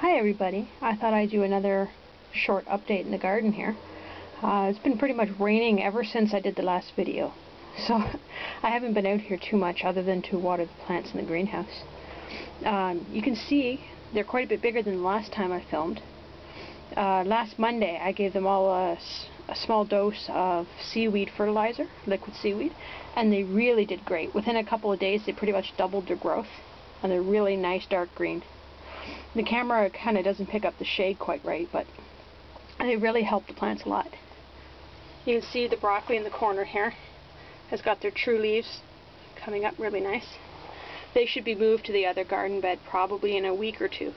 Hi everybody, I thought I'd do another short update in the garden here. It's been pretty much raining ever since I did the last video, so I haven't been out here too much other than to water the plants in the greenhouse. You can see they're quite a bit bigger than the last time I filmed. Last Monday I gave them all a small dose of seaweed fertilizer, liquid seaweed, and they really did great. Within a couple of days they pretty much doubled their growth, and they're really nice dark green. The camera kind of doesn't pick up the shade quite right, but they really help the plants a lot. You can see the broccoli in the corner here has got their true leaves coming up really nice. They should be moved to the other garden bed probably in a week or two.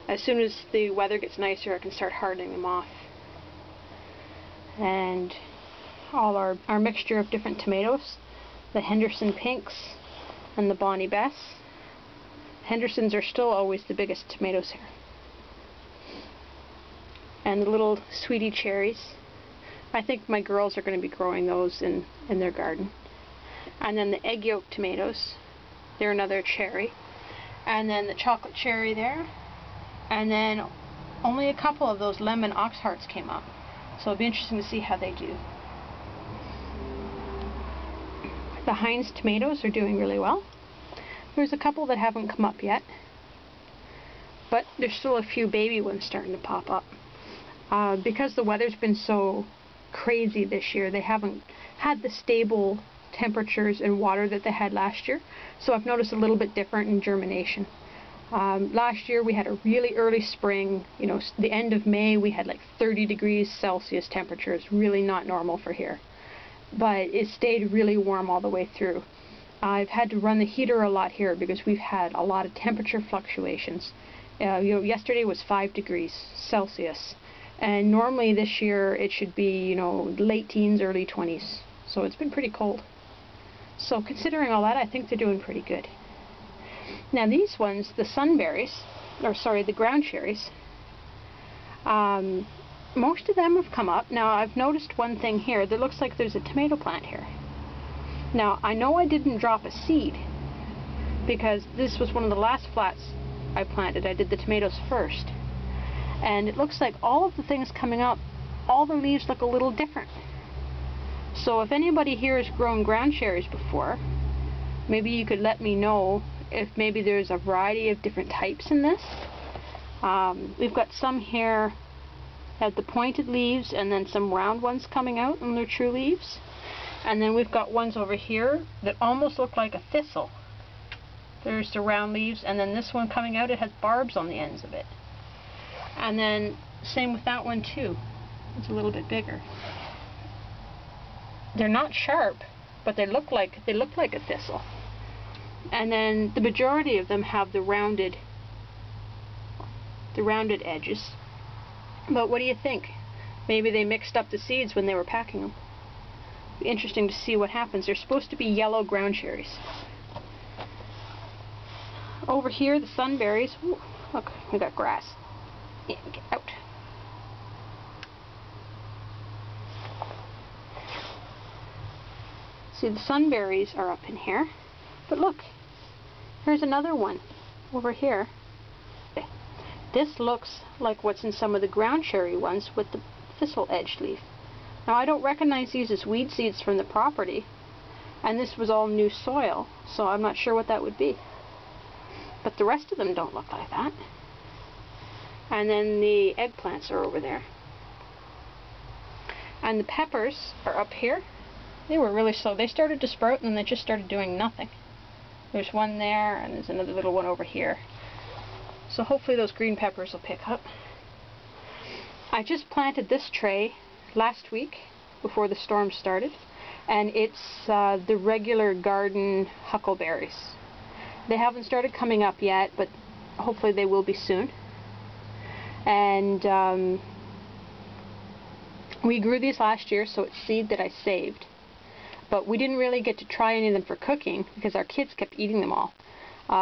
As soon as the weather gets nicer, I can start hardening them off. And all our mixture of different tomatoes, the Henderson Pinks and the Bonnie Bess. Hendersons are still always the biggest tomatoes here. And the little sweetie cherries. I think my girls are going to be growing those in their garden. And then the egg yolk tomatoes. They're another cherry. And then the chocolate cherry there. And then only a couple of those lemon ox hearts came up. So it'll be interesting to see how they do. The Heinz tomatoes are doing really well. There's a couple that haven't come up yet, but there's still a few baby ones starting to pop up. Because the weather's been so crazy this year, they haven't had the stable temperatures and water that they had last year, so I've noticed a little bit different in germination. Last year we had a really early spring, the end of May we had like 30 degrees Celsius temperatures, really not normal for here. But it stayed really warm all the way through. I've had to run the heater a lot here because we've had a lot of temperature fluctuations. Yesterday was 5 degrees Celsius, and normally this year it should be, late teens, early 20s. So it's been pretty cold. So considering all that, I think they're doing pretty good. Now these ones, the the ground cherries, most of them have come up. Now I've noticed one thing here. There looks like there's a tomato plant here. Now, I know I didn't drop a seed because this was one of the last flats I planted. I did the tomatoes first. And it looks like all of the things coming up, all the leaves look a little different. So if anybody here has grown ground cherries before, maybe you could let me know if maybe there's a variety of different types in this. We've got some here that have the pointed leaves and then some round ones coming out and they're true leaves. And then we've got ones over here that almost look like a thistle. There's the round leaves, and then this one coming out, it has barbs on the ends of it. And then same with that one too. It's a little bit bigger. They're not sharp, but they look like a thistle. And then the majority of them have the rounded edges. But what do you think? Maybe they mixed up the seeds when they were packing them. Interesting to see what happens. They're supposed to be yellow ground cherries. Over here, the sunberries. Ooh, look, we got grass. Yeah, get out. See, the sunberries are up in here. But look, here's another one over here. This looks like what's in some of the ground cherry ones with the thistle-edged leaf. Now I don't recognize these as weed seeds from the property, and this was all new soil, so I'm not sure what that would be. But the rest of them don't look like that. And then the eggplants are over there. And the peppers are up here. They were really slow. They started to sprout and then they just started doing nothing. There's one there and there's another little one over here. So hopefully those green peppers will pick up. I just planted this tray last week before the storm started, and it's the regular garden huckleberries. They haven't started coming up yet, but hopefully they will be soon. And we grew these last year, so it's seed that I saved, but we didn't really get to try any of them for cooking because our kids kept eating them all.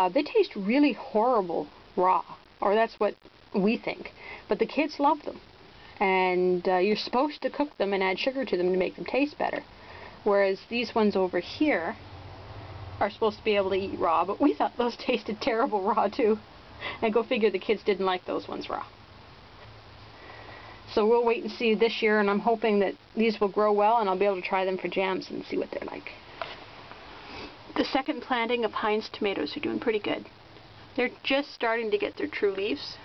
They taste really horrible raw, or that's what we think, but the kids love them. And you're supposed to cook them and add sugar to them to make them taste better. Whereas these ones over here are supposed to be able to eat raw, but we thought those tasted terrible raw too. And go figure, the kids didn't like those ones raw. So we'll wait and see this year, and I'm hoping that these will grow well and I'll be able to try them for jams and see what they're like. The second planting of Heinz tomatoes are doing pretty good. They're just starting to get their true leaves.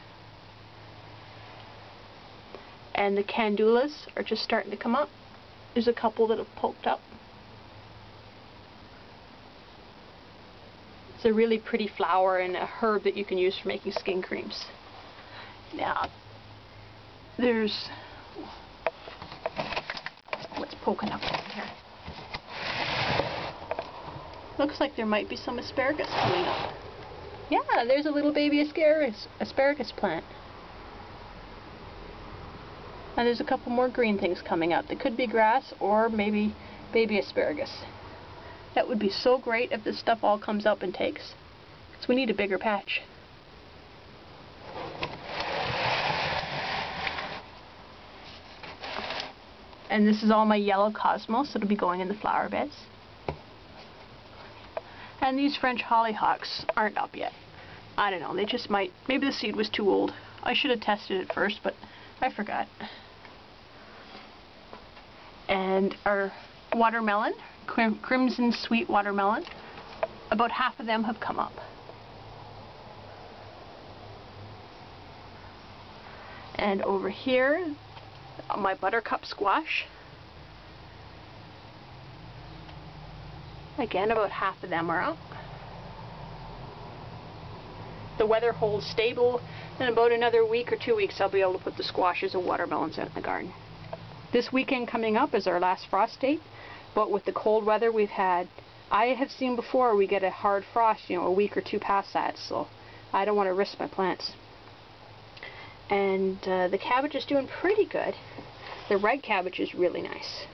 And the candulas are just starting to come up. There's a couple that have poked up. It's a really pretty flower and a herb that you can use for making skin creams. Now, there's what's poking up over here. Looks like there might be some asparagus coming up. Yeah, there's a little baby asparagus plant. And there's a couple more green things coming up. They could be grass or maybe baby asparagus. That would be so great if this stuff all comes up and takes. Because we need a bigger patch. And this is all my yellow cosmos that'll be going in the flower beds. And these French hollyhocks aren't up yet. I don't know, they just might. Maybe the seed was too old. I should have tested it first, but I forgot. And our watermelon, crimson sweet watermelon, about half of them have come up. And over here, my buttercup squash. Again, about half of them are up. The weather holds stable. In about another week or 2 weeks, I'll be able to put the squashes and watermelons out in the garden. This weekend coming up is our last frost date, but with the cold weather we've had, I have seen before we get a hard frost, you know, a week or two past that, so I don't want to risk my plants. And the cabbage is doing pretty good. The red cabbage is really nice.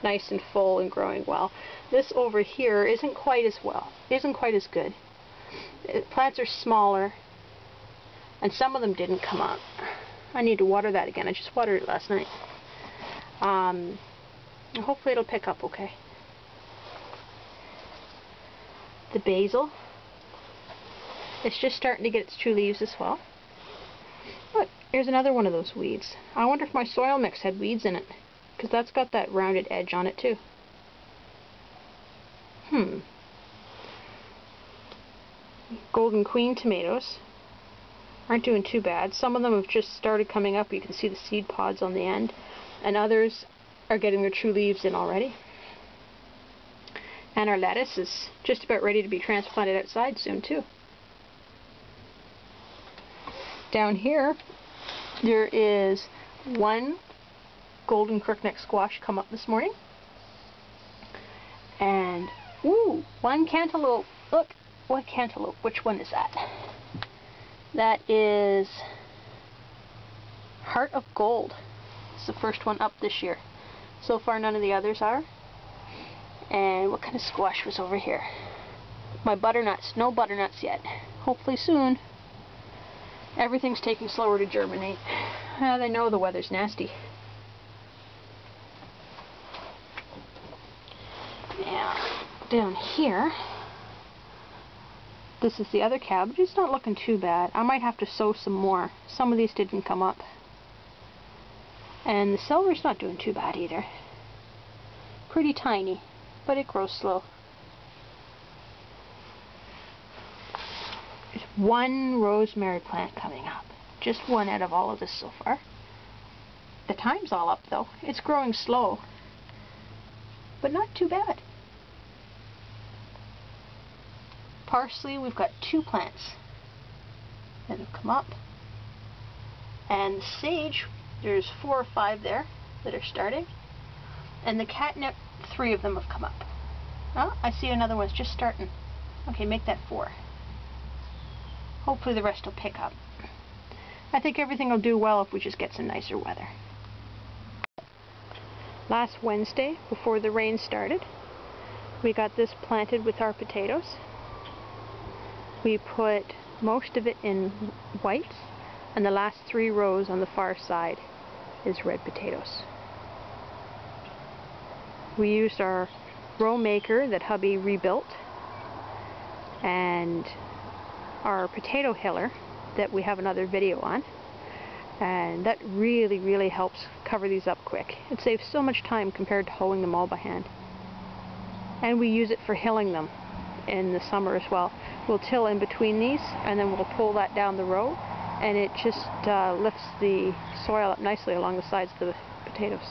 Nice and full and growing well. This over here isn't quite as good. Plants are smaller, and some of them didn't come up. I need to water that again. I just watered it last night. Hopefully it'll pick up okay. The basil, it's just starting to get its true leaves as well. Look, here's another one of those weeds. I wonder if my soil mix had weeds in it, because that's got that rounded edge on it too. Golden Queen tomatoes aren't doing too bad. Some of them have just started coming up. You can see the seed pods on the end, and others are getting their true leaves in already. And our lettuce is just about ready to be transplanted outside soon too. Down here there is one golden crookneck squash come up this morning, and one cantaloupe. Look, what cantaloupe? Which one is that? That is Heart of Gold. It's the first one up this year. So far none of the others are. And what kind of squash was over here? My butternuts. No butternuts yet. Hopefully soon. Everything's taking slower to germinate. They know the weather's nasty. Now, down here, this is the other cabbage. It's not looking too bad. I might have to sow some more. Some of these didn't come up. And the celery's not doing too bad either. Pretty tiny, but it grows slow. There's one rosemary plant coming up. Just one out of all of this so far. The thyme's all up though. It's growing slow, but not too bad. Parsley, we've got 2 plants that have come up. And sage, there's 4 or 5 there that are starting. And the catnip, 3 of them have come up. Oh, I see another one's just starting. Okay, make that 4. Hopefully the rest will pick up. I think everything will do well if we just get some nicer weather. Last Wednesday, before the rain started, we got this planted with our potatoes. We put most of it in white, and the last 3 rows on the far side is red potatoes. We used our row maker that hubby rebuilt, and our potato hiller that we have another video on, and that really helps cover these up quick. It saves so much time compared to hoeing them all by hand. And we use it for hilling them in the summer as well. We'll till in between these, and then we'll pull that down the row, and it just lifts the soil up nicely along the sides of the potatoes.